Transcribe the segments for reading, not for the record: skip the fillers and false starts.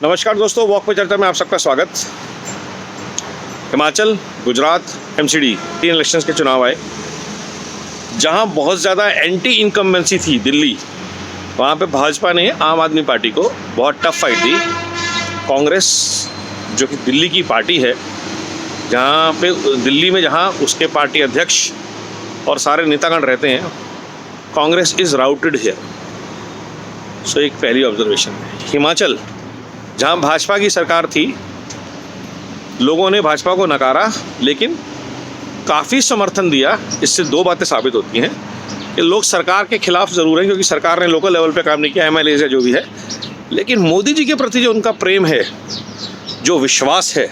नमस्कार दोस्तों, वॉक पे चर्चा में आप सबका स्वागत। हिमाचल, गुजरात, एमसीडी 3 इलेक्शंस के चुनाव आए। जहां बहुत ज़्यादा एंटी इनकम्बेंसी थी दिल्ली, वहां पे भाजपा ने आम आदमी पार्टी को बहुत टफ फाइट दी। कांग्रेस जो कि दिल्ली की पार्टी है, जहां पे दिल्ली में जहां उसके पार्टी अध्यक्ष और सारे नेतागण रहते हैं, कांग्रेस इज़ राउटेड हियर। सो एक पहली ऑब्जर्वेशन। हिमाचल जहां भाजपा की सरकार थी, लोगों ने भाजपा को नकारा लेकिन काफ़ी समर्थन दिया। इससे दो बातें साबित होती हैं कि लोग सरकार के खिलाफ ज़रूर हैं, क्योंकि सरकार ने लोकल लेवल पे काम नहीं किया, एमएलए या जो भी है, लेकिन मोदी जी के प्रति जो उनका प्रेम है, जो विश्वास है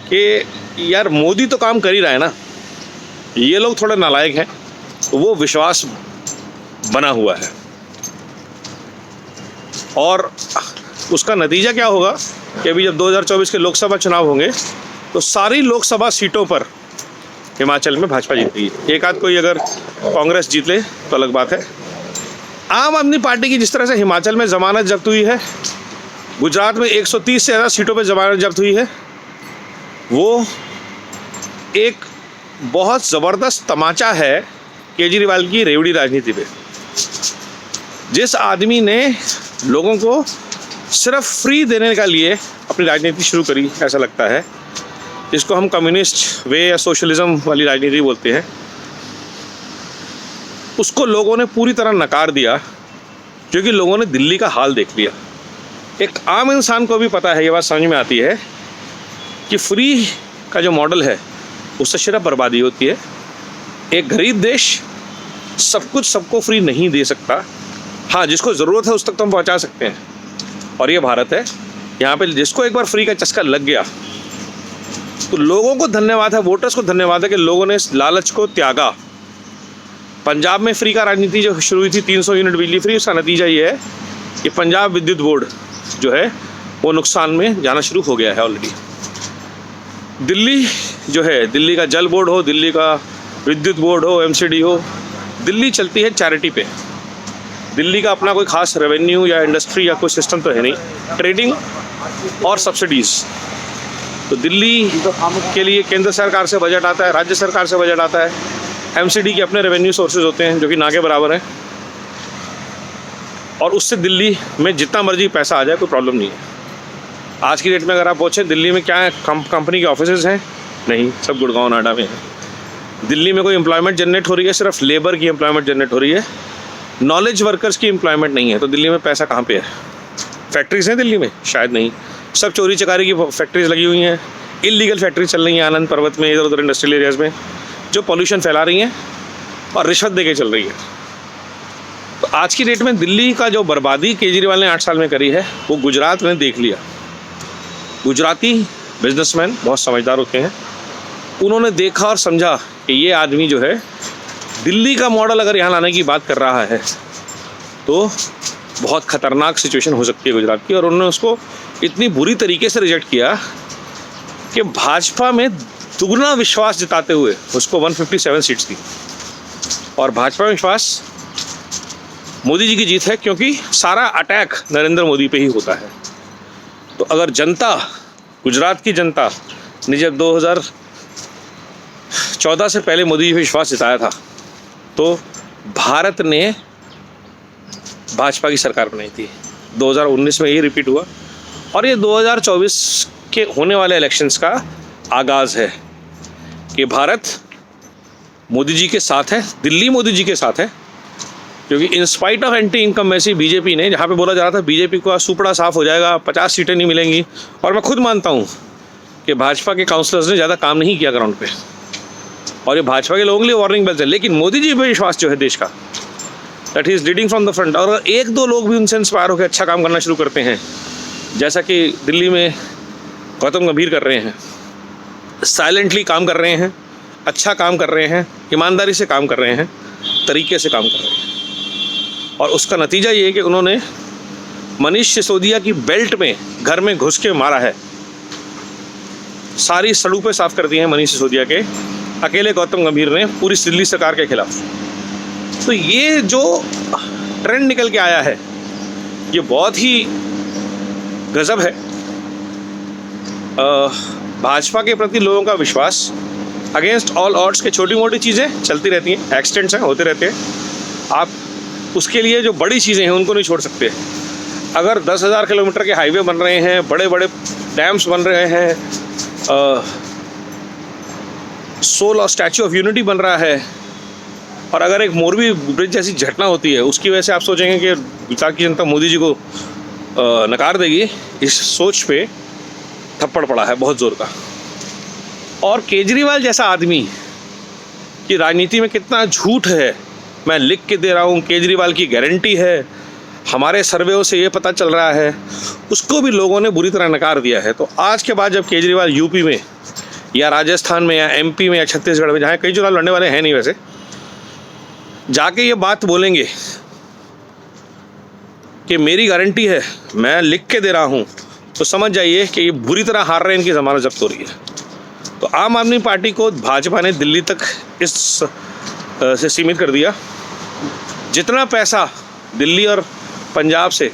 कि यार मोदी तो काम कर ही रहा है ना, ये लोग थोड़े नालायक हैं, वो विश्वास बना हुआ है। और उसका नतीजा क्या होगा कि अभी जब 2024 के लोकसभा चुनाव होंगे तो सारी लोकसभा सीटों पर हिमाचल में भाजपा जीतेगी। एक आध कोई अगर कांग्रेस जीत ले तो अलग बात है। आम आदमी पार्टी की जिस तरह से हिमाचल में जमानत जब्त हुई है, गुजरात में 130 से ज़्यादा सीटों पर जमानत जब्त हुई है, वो एक बहुत ज़बरदस्त तमाचा है केजरीवाल की रेवड़ी राजनीति पे। जिस आदमी ने लोगों को सिर्फ फ्री देने का लिए अपनी राजनीति शुरू करी, ऐसा लगता है, जिसको हम कम्युनिस्ट वे या सोशलिज्म वाली राजनीति बोलते हैं, उसको लोगों ने पूरी तरह नकार दिया, क्योंकि लोगों ने दिल्ली का हाल देख लिया। एक आम इंसान को भी पता है, ये बात समझ में आती है कि फ्री का जो मॉडल है उससे सिर्फ बर्बादी होती है। एक गरीब देश सब कुछ सबको फ्री नहीं दे सकता। हाँ, जिसको ज़रूरत है उस तक तो हम पहुँचा सकते हैं, और ये भारत है। यहाँ पे जिसको एक बार फ्री का चस्का लग गया तो लोगों को धन्यवाद है, वोटर्स को धन्यवाद है कि लोगों ने इस लालच को त्यागा। पंजाब में फ्री का राजनीति जो शुरू हुई थी, 300 यूनिट बिजली फ्री, उसका नतीजा ये है कि पंजाब विद्युत बोर्ड जो है वो नुकसान में जाना शुरू हो गया है ऑलरेडी। दिल्ली जो है, दिल्ली का जल बोर्ड हो, दिल्ली का विद्युत बोर्ड हो, एमसीडी हो, दिल्ली चलती है चैरिटी पे। दिल्ली का अपना कोई खास रेवेन्यू या इंडस्ट्री या कोई सिस्टम तो है नहीं, ट्रेडिंग और सब्सिडीज़। तो दिल्ली के लिए केंद्र सरकार से बजट आता है, राज्य सरकार से बजट आता है, एमसीडी के अपने रेवेन्यू सोर्सेज होते हैं जो कि ना के बराबर हैं, और उससे दिल्ली में जितना मर्जी पैसा आ जाए कोई प्रॉब्लम नहीं है। आज की डेट में अगर आप पूछें दिल्ली में क्या है, कंपनी के ऑफिसेज हैं? नहीं, सब गुड़गांव नोएडा में है। दिल्ली में कोई एम्प्लॉयमेंट जनरेट हो रही है? सिर्फ लेबर की एम्प्लॉयमेंट जनरेट हो रही है, नॉलेज वर्कर्स की एम्प्लॉयमेंट नहीं है। तो दिल्ली में पैसा कहाँ पे है? फैक्ट्रीज़ हैं दिल्ली में? शायद नहीं। सब चोरी चकारी की फैक्ट्रीज लगी हुई हैं, इलीगल फैक्ट्रीज चल रही हैं आनंद पर्वत में, इधर उधर इंडस्ट्रियल एरियाज़ में, जो पॉल्यूशन फैला रही हैं और रिश्वत दे के चल रही है। तो आज की डेट में दिल्ली का जो बर्बादी केजरीवाल ने 8 साल में करी है, वो गुजरात ने देख लिया। गुजराती बिजनेसमैन बहुत समझदार होते हैं, उन्होंने देखा और समझा कि ये आदमी जो है दिल्ली का मॉडल अगर यहाँ लाने की बात कर रहा है तो बहुत ख़तरनाक सिचुएशन हो सकती है गुजरात की। और उन्होंने उसको इतनी बुरी तरीके से रिजेक्ट किया कि भाजपा में दुगना विश्वास जताते हुए उसको 157 सीट्स दी। और भाजपा में विश्वास मोदी जी की जीत है, क्योंकि सारा अटैक नरेंद्र मोदी पे ही होता है। तो अगर जनता, गुजरात की जनता ने जब 2014 से पहले मोदी जी पे विश्वास जताया था, तो भारत ने भाजपा की सरकार बनाई थी। 2019 में ये रिपीट हुआ, और ये 2024 के होने वाले इलेक्शंस का आगाज़ है कि भारत मोदी जी के साथ है, दिल्ली मोदी जी के साथ है। क्योंकि in spite of anti incumbency BJP ने, जहाँ पे बोला जा रहा था बीजेपी का सुपड़ा साफ हो जाएगा, 50 सीटें नहीं मिलेंगी, और मैं खुद मानता हूँ कि भाजपा के काउंसलर्स ने ज़्यादा काम नहीं किया ग्राउंड पे, और ये भाजपा के लोगों के लिए वार्निंग बेल्स है। लेकिन मोदी जी पे विश्वास जो है देश का, that is leading from the front. और एक दो लोग भी उनसे इंस्पायर होकर अच्छा काम करना शुरू करते हैं, जैसा कि दिल्ली में गौतम गंभीर कर रहे हैं, साइलेंटली काम कर रहे हैं, अच्छा काम कर रहे हैं, ईमानदारी से काम कर रहे हैं, तरीके से काम कर रहे हैं। और उसका नतीजा ये है कि उन्होंने मनीष सिसोदिया की बेल्ट में घर में घुस के मारा है। सारी सड़कें साफ कर दी हैं मनीष सिसोदिया के अकेले गौतम गंभीर ने पूरी दिल्ली सरकार के खिलाफ। तो ये जो ट्रेंड निकल के आया है, ये बहुत ही गजब है। भाजपा के प्रति लोगों का विश्वास अगेंस्ट ऑल ऑड्स के छोटी मोटी चीज़ें चलती रहती हैं, एक्सीडेंट्स हैं होते रहते हैं। आप उसके लिए जो बड़ी चीज़ें हैं उनको नहीं छोड़ सकते। अगर 10,000 किलोमीटर के हाईवे बन रहे हैं, बड़े बड़े डैम्स बन रहे हैं, 16 स्टैचू ऑफ यूनिटी बन रहा है, और अगर एक मोरबी ब्रिज जैसी घटना होती है उसकी वजह से आप सोचेंगे कि गुजरात की जनता मोदी जी को नकार देगी, इस सोच पे थप्पड़ पड़ा है बहुत ज़ोर का। और केजरीवाल जैसा आदमी की राजनीति में कितना झूठ है मैं लिख के दे रहा हूँ, केजरीवाल की गारंटी है, हमारे सर्वेओं से ये पता चल रहा है, उसको भी लोगों ने बुरी तरह नकार दिया है। तो आज के बाद जब केजरीवाल यूपी में या राजस्थान में या एमपी में या छत्तीसगढ़ में, जहाँ कई चुनाव लड़ने वाले हैं नहीं वैसे, जाके ये बात बोलेंगे कि मेरी गारंटी है, मैं लिख के दे रहा हूँ, तो समझ जाइए कि ये बुरी तरह हार रहे हैं, इनकी ज़मानत जब्त हो रही है। तो आम आदमी पार्टी को भाजपा ने दिल्ली तक इस से सीमित कर दिया। जितना पैसा दिल्ली और पंजाब से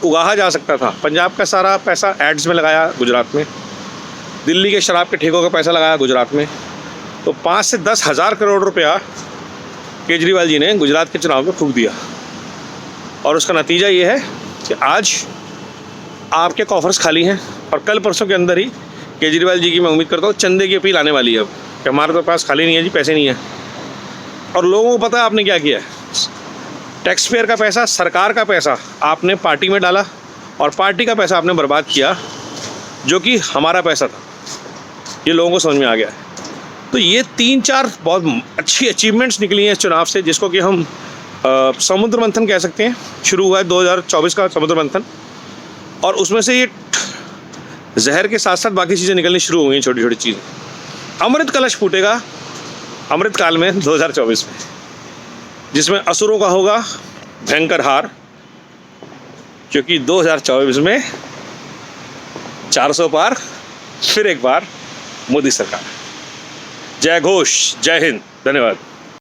उगाहा जा सकता था, पंजाब का सारा पैसा एड्स में लगाया गुजरात में, दिल्ली के शराब के ठेकों का पैसा लगाया गुजरात में। तो 5 से 10 हज़ार करोड़ रुपया केजरीवाल जी ने गुजरात के चुनाव में फूंक दिया। और उसका नतीजा ये है कि आज आपके कॉफर्स खाली हैं, और कल परसों के अंदर ही केजरीवाल जी की मैं उम्मीद करता हूँ चंदे की अपील आने वाली है अब कि हमारे तो पास खाली नहीं है जी, पैसे नहीं है। और लोगों को पता है आपने क्या किया है, टैक्स पेयर का पैसा, सरकार का पैसा आपने पार्टी में डाला, और पार्टी का पैसा आपने बर्बाद किया जो कि हमारा पैसा था। ये लोगों को समझ में आ गया है। तो ये 3-4 बहुत अच्छी अचीवमेंट्स निकली हैं इस चुनाव से, जिसको कि हम समुद्र मंथन कह सकते हैं। शुरू हुआ है 2024 का समुद्र मंथन, और उसमें से ये जहर के साथ साथ बाकी चीज़ें निकलनी शुरू हो गई, छोटी छोटी चीज़ें। अमृत कलश फूटेगा अमृत काल में 2024 में, जिसमें असुरों का होगा भयंकर हार, क्योंकि 2024 में 400 पार फिर एक बार मोदी सरकार। जय घोष, जय हिंद, धन्यवाद।